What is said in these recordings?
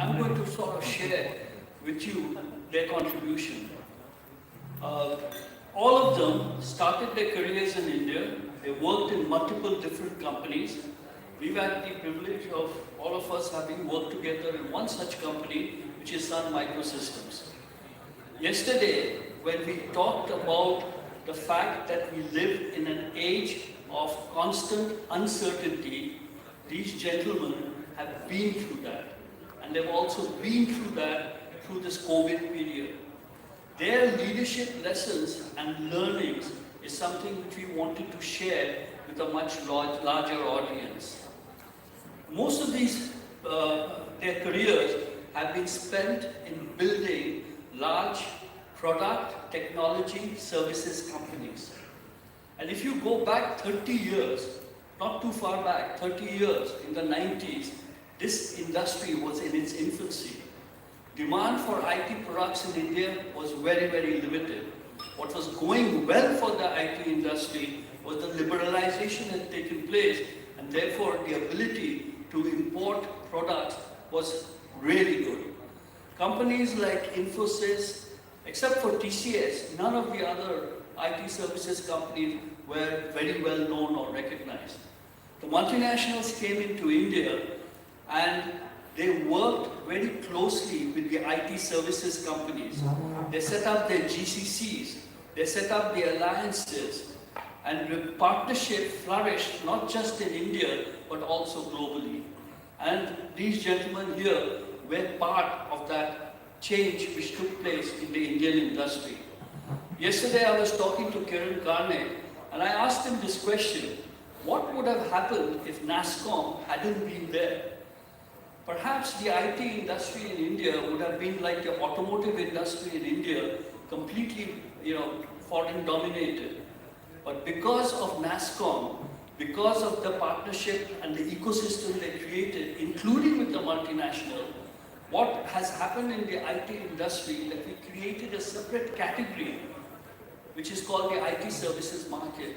I'm going to sort of share with you their contribution. All of them started their careers in India. They worked in multiple different companies. We've had the privilege of all of us having worked together in one such company, which is Sun Microsystems. Yesterday, when we talked about the fact that we live in an age of constant uncertainty, these gentlemen have been through that. And they've also been through that through this COVID period. Their leadership lessons and learnings is something which we wanted to share with a much larger audience. Most of these, their careers have been spent in building large product, technology, services companies. And if you go back 30 years, not too far back, 30 years, in the 90s, this industry was in its infancy. Demand for IT products in India was very, very limited. What was going well for the IT industry was the liberalization had taken place, and therefore the ability to import products was really good. Companies like Infosys, except for TCS, none of the other IT services companies were very well known or recognized. The multinationals came into India and they worked very closely with the IT services companies. They set up their GCCs, they set up the alliances, and the partnership flourished not just in India, but also globally. And these gentlemen here were part of that change which took place in the Indian industry. Yesterday I was talking to Kiran Karne, and I asked him this question: what would have happened if NASSCOM hadn't been there? Perhaps the IT industry in India would have been like the automotive industry in India, completely, foreign dominated. But because of NASSCOM, because of the partnership and the ecosystem they created, including with the multinational, what has happened in the IT industry that we created a separate category, which is called the IT services market.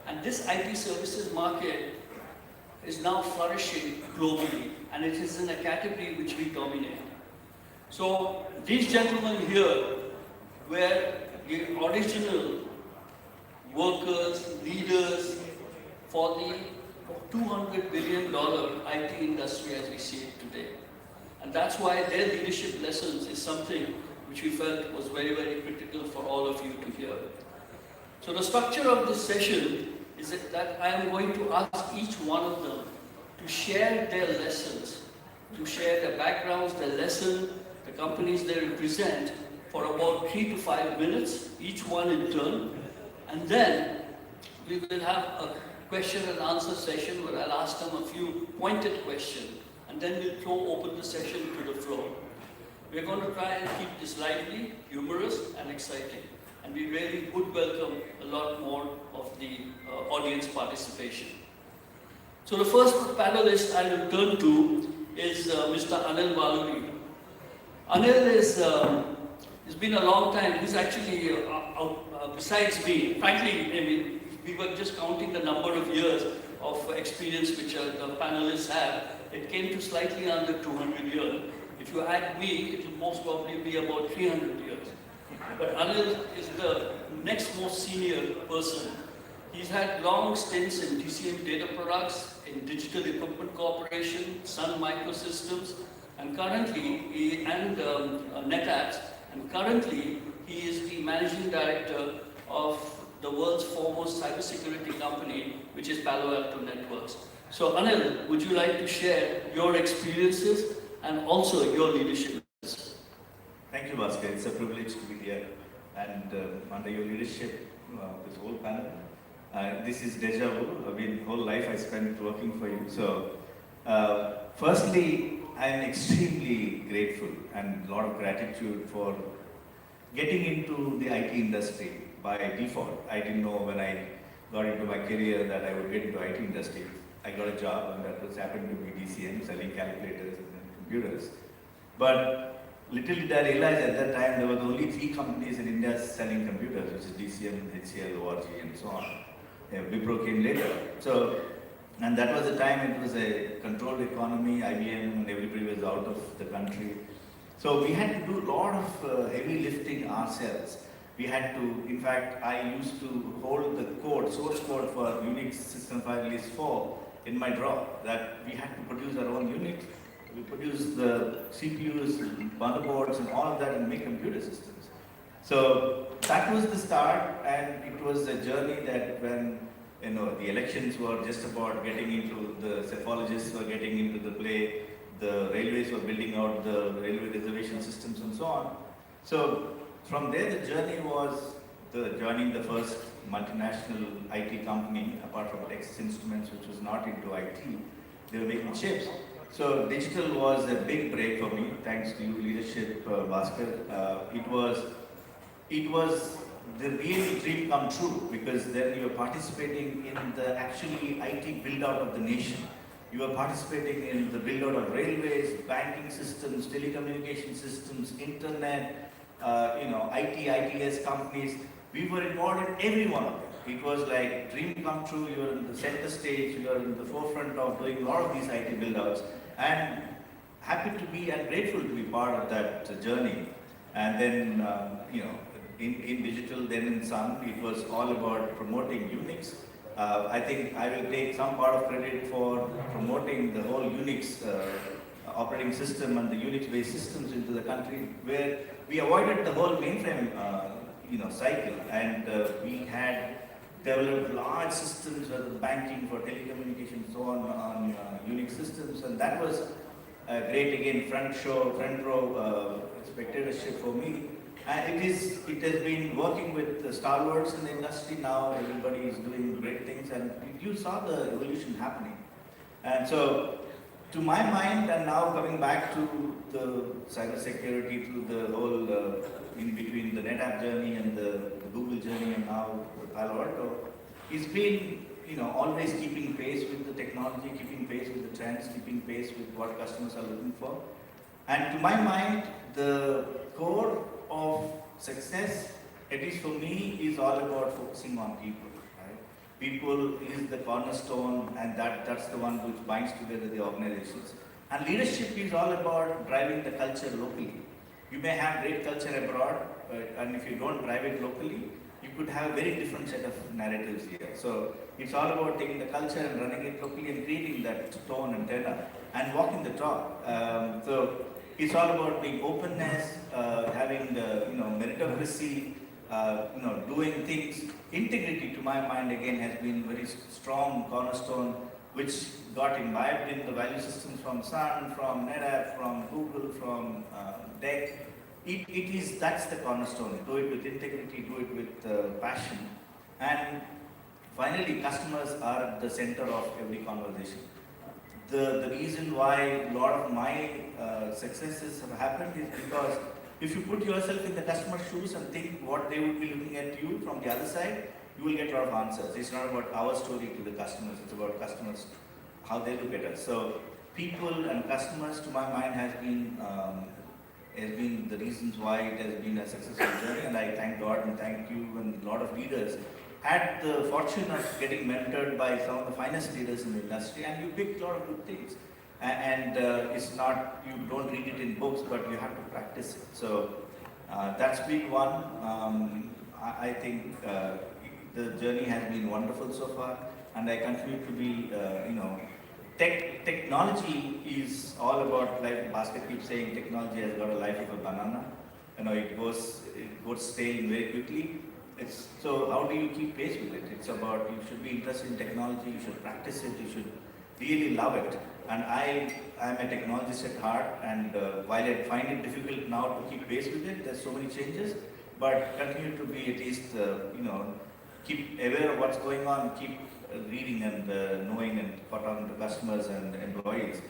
And this IT services market is now flourishing globally, and it is in a category which we dominate. So these gentlemen here were the original workers, leaders for the $200 billion IT industry as we see it today. And that's why their leadership lessons is something which we felt was very, very critical for all of you to hear. So the structure of this session is that I am going to ask each one of them to share their lessons, to share their backgrounds, their lesson, the companies they represent for about 3 to 5 minutes, each one in turn. And then we will have a question and answer session where I'll ask them a few pointed questions, and then we'll open the session to the floor. We're going to try and keep this lively, humorous, and exciting. And we really would welcome a lot more of the audience participation. So the first panelist I will turn to is Mr. Anil Valuri. Anil is, it's been a long time. He's actually, besides me, frankly, we were just counting the number of years of experience which the panelists have. It came to slightly under 200 years. If you add me, it will most probably be about 300 years. But Anil is the next most senior person. He's had long stints in DCM Data Products, in Digital Equipment Corporation, Sun Microsystems, and currently, NetApps, and currently he is the managing director of the world's foremost cybersecurity company, which is Palo Alto Networks. So Anil, would you like to share your experiences and also your leadership? Thank you, Bhaskar. It's a privilege to be here. And under your leadership, this whole panel, this is deja vu. Whole life I spent working for you. So, firstly, I am extremely grateful and a lot of gratitude for getting into the IT industry by default. I didn't know when I got into my career that I would get into IT industry. I got a job, and that was happened to be DCM, selling calculators and computers. But little did I realize at that time there were only 3 companies in India selling computers, which is DCM, HCL, ORG, and so on. Wipro came later. So And that was the time it was a controlled economy, IBM and everybody was out of the country. So we had to do a lot of heavy lifting ourselves. We had to, in fact, I used to hold the code, source code for Unix system file release 4 in my drawer, that we had to produce our own Unix. We produced the CPUs, motherboards and all of that and make computer systems. So that was the start, and it was a journey that when the elections were just about getting into, the cephologists were getting into the play, the railways were building out the railway reservation systems and so on. So from there the journey was joining the first multinational IT company apart from Texas Instruments, which was not into IT. They were making chips. So digital was a big break for me, thanks to your leadership, Bhaskar. It was the real dream come true, because then you are participating in the actually IT build out of the nation. You are participating in the build out of railways, banking systems, telecommunication systems, internet, IT, ITS companies. We were involved in every one of them. It was like dream come true. You are in the center stage. You are in the forefront of doing a lot of these IT build outs, and happy to be and grateful to be part of that journey. And then, in digital, then in Sun, it was all about promoting Unix. I think I will take some part of credit for promoting the whole Unix operating system and the Unix-based systems into the country, where we avoided the whole mainframe cycle, and we had developed large systems, whether banking, for telecommunications, so on Unix systems, and that was great. Again, front row spectatorship for me. And it has been working with the stalwarts in the industry now. Everybody is doing great things, and you saw the evolution happening. And so, to my mind, and now coming back to the cybersecurity, through the whole in between the NetApp journey and the Google journey, and now the Palo Alto, it's been always keeping pace with the technology, keeping pace with the trends, keeping pace with what customers are looking for. And to my mind, the core of success, at least for me, is all about focusing on people. Right? People is the cornerstone, and that's the one which binds together the organizations. And leadership is all about driving the culture locally. You may have great culture abroad, and if you don't drive it locally, you could have a very different set of narratives here. So it's all about taking the culture and running it locally and creating that tone and tenor and walking the talk. So it's all about being openness, having the meritocracy, doing things. Integrity, to my mind, again has been very strong cornerstone, which got imbibed in the value systems from Sun, from NetApp, from Google, from DEC. That's the cornerstone. Do it with integrity, do it with passion, and finally, customers are at the center of every conversation. The reason why a lot of my successes have happened is because if you put yourself in the customer's shoes and think what they would be looking at you from the other side, you will get a lot of answers. It's not about our story to the customers, it's about customers, how they look at us. So people and customers, to my mind, has been the reasons why it has been a successful journey, and I thank God and thank you and a lot of leaders. Had the fortune of getting mentored by some of the finest leaders in the industry, and you picked a lot of good things. And it's not, you don't read it in books, but you have to practice it. So that's been one. I think the journey has been wonderful so far, and I continue to be, technology is all about, like Bhaskar keeps saying, technology has got a life of a banana. It goes stale very quickly. So how do you keep pace with it? It's about, you should be interested in technology, you should practice it, you should really love it. And I am a technologist at heart, and while I find it difficult now to keep pace with it, there's so many changes, but continue to be at least, keep aware of what's going on, keep reading and knowing and talking to customers and employees.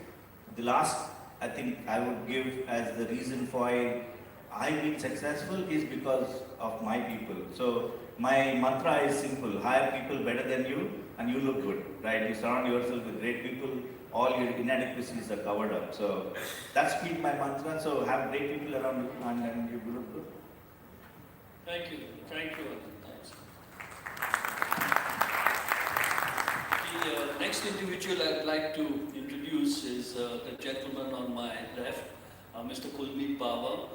The last, I think I would give as the reason why I've been successful is because of my people. So my mantra is simple: hire people better than you, and you look good, right? You surround yourself with great people, all your inadequacies are covered up. So that's been my mantra. So have great people around you, and you look good. Thank you. Thank you. Thanks. The next individual I'd like to introduce is the gentleman on my left, Mr. Kulmeet Bawa.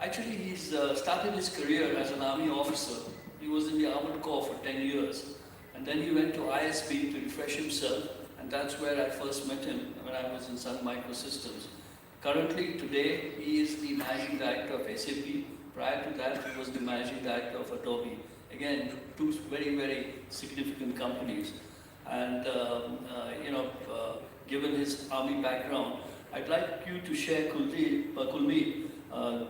Actually, he's started his career as an army officer. He was in the Armored Corps for 10 years. And then he went to ISB to refresh himself. And that's where I first met him when I was in Sun Microsystems. Currently, today, he is the managing director of SAP. Prior to that, he was the managing director of Adobe. Again, two very, very significant companies. And, given his army background, I'd like you to share, Kulmeet,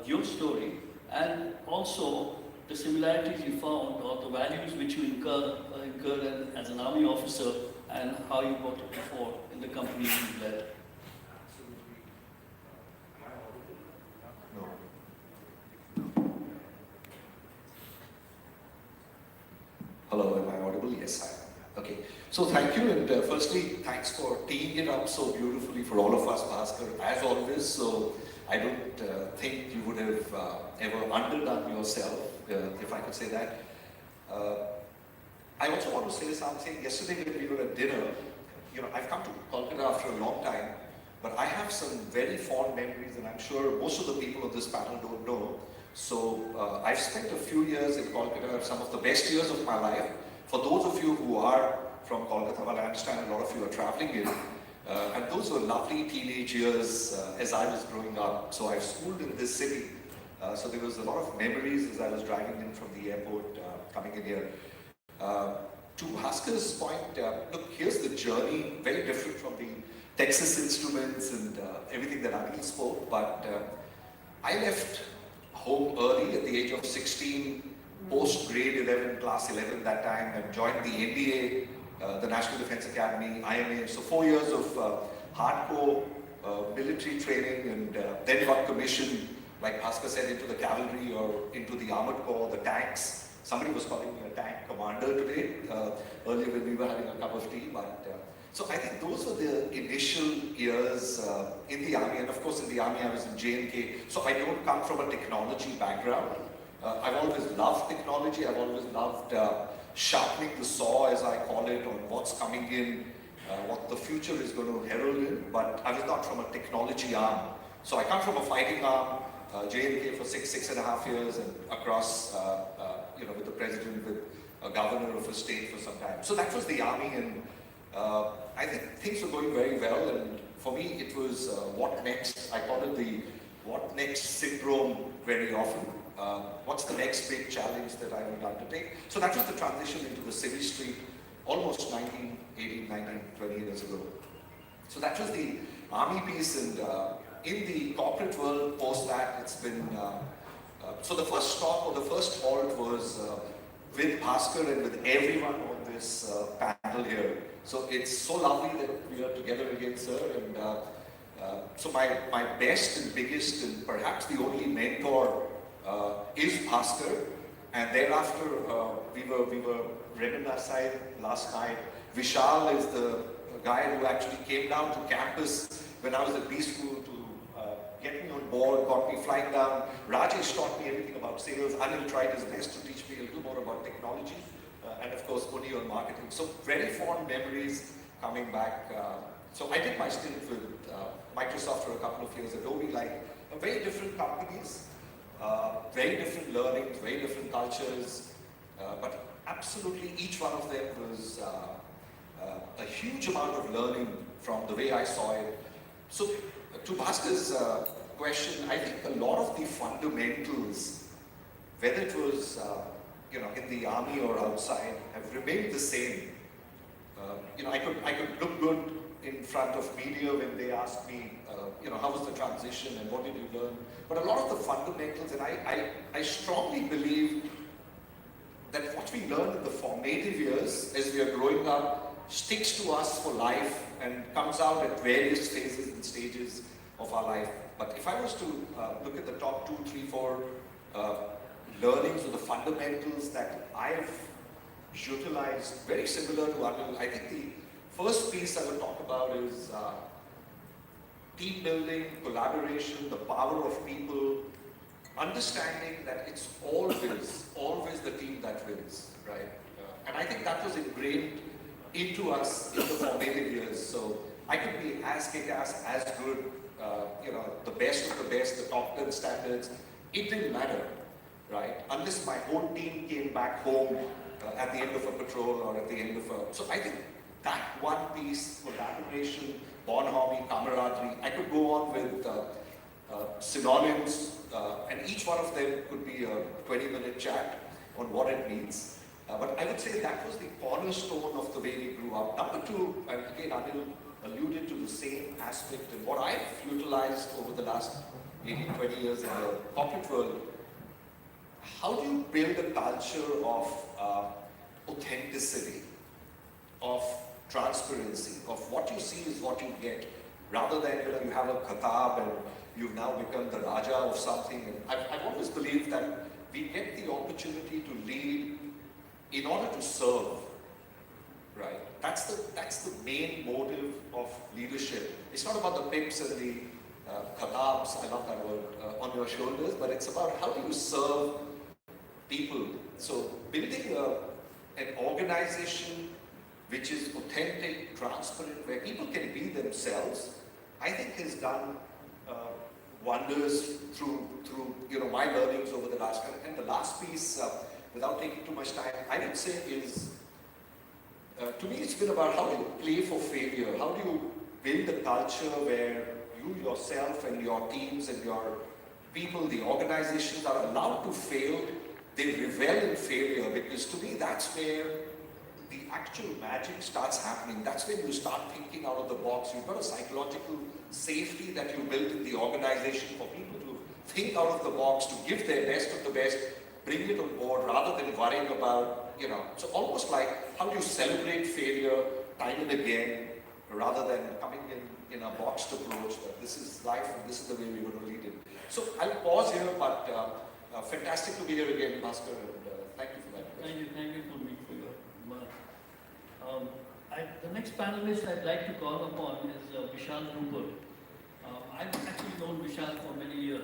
your story and also the similarities you found or the values which you incurred as an army officer and how you got it before in the companies you led. Hello, am I audible? Yes, I am. Okay. So thank you, and firstly, thanks for teeing it up so beautifully for all of us, Bhaskar, as always. So I don't think you would have ever underdone yourself, if I could say that. I also want to say something. Yesterday when we were at dinner, I've come to Kolkata after a long time, but I have some very fond memories, and I'm sure most of the people on this panel don't know. So I've spent a few years in Kolkata, some of the best years of my life. For those of you who are from Kolkata, well, I understand a lot of you are traveling in, and those were lovely teenage years as I was growing up. So I've schooled in this city, so there was a lot of memories as I was driving in from the airport, coming in here. To Bhaskar's point, look, here's the journey, very different from the Texas Instruments and everything that Anil spoke, but I left home early at the age of 16, post grade 11, class 11 that time, and joined the NDA, the National Defense Academy, IMA. So 4 years of hardcore military training, and then got commissioned, like Bhaskar said, into the cavalry or into the armored corps, the tanks. Somebody was calling me a tank commander today, earlier when we were having a cup of tea. But so I think those were the initial years in the army, and of course in the army I was in J&K, so I don't come from a technology background. I've always loved technology. I've always loved sharpening the saw, as I call it, on what's coming in, what the future is going to herald in, but I was not from a technology arm. So I come from a fighting arm, J&K for 6.5 years, and across, with the president, with a governor of a state for some time. So that was the army, and I think things were going very well, and for me it was what next. I call it the what next syndrome very often. What's the next big challenge that I would undertake? So that was the transition into the civil street almost 19, 20 years ago. So that was the army piece, and in the corporate world post that, it's been, so the first stop or the first halt was with Bhaskar and with everyone on this panel here. So it's so lovely that we are together again, sir, and so my best and biggest and perhaps the only mentor is Bhaskar, and thereafter we were reminiscing last night. Vishal is the guy who actually came down to campus when I was at B school to get me on board, got me flying down. Rajesh taught me everything about sales. Anil tried his best to teach me a little more about technology, and of course Uni on marketing. So very fond memories coming back. So I did my stint with Microsoft for a couple of years, Adobe, like very different companies. Very different learnings, very different cultures, but absolutely each one of them was a huge amount of learning from the way I saw it. So to Bhaskar's question, I think a lot of the fundamentals, whether it was in the army or outside, have remained the same. I could look good in front of media when they asked me, how was the transition and what did you learn? But a lot of the fundamentals, and I strongly believe that what we learn in the formative years as we are growing up sticks to us for life and comes out at various phases and stages of our life. But if I was to look at the top 2, 3, 4 learnings or the fundamentals that I've utilized, very similar to Anil, I think the first piece I would talk about is team building, collaboration, the power of people, understanding that it's always the team that wins, right? And I think that was ingrained into us in the formative years. So I could be as kick-ass, as good, the best of the best, the top 10 standards. It didn't matter, right? Unless my whole team came back home at the end of a patrol or at the end of a... So I think that one piece, collaboration, bonhomie, camaraderie, I could go on with synonyms, and each one of them could be a 20-minute chat on what it means. But I would say that was the cornerstone of the way we grew up. Number two, and again, Anil alluded to the same aspect, and what I've utilized over the last 18, 20 years in the corporate world, how do you build a culture of authenticity, of transparency, of what you see is what you get, rather than you have a khatab and you've now become the Raja of something. And I've always believed that we get the opportunity to lead in order to serve, right? That's the main motive of leadership. It's not about the pips and the khatabs, I love that word, on your shoulders, but it's about how do you serve people. So building an organization which is authentic, transparent, where people can be themselves, I think has done wonders through my learnings over the last. And the last piece, without taking too much time, I would say is, to me it's been about how do you play for failure? How do you build a culture where you yourself and your teams and your people, the organizations are allowed to fail, they revel in failure, because to me that's where the actual magic starts happening. That's when you start thinking out of the box. You've got a psychological safety that you build in the organization for people to think out of the box, to give their best of the best, bring it on board, rather than worrying about, so almost like how do you celebrate failure time and again, rather than coming in a boxed approach that this is life and this is the way we're going to lead it. So I'll pause here, but fantastic to be here again, Master, and thank you for that. Thank you for me for your remark. The next panelist I'd like to call upon is Vishal Rupert. I've actually known Vishal for many years.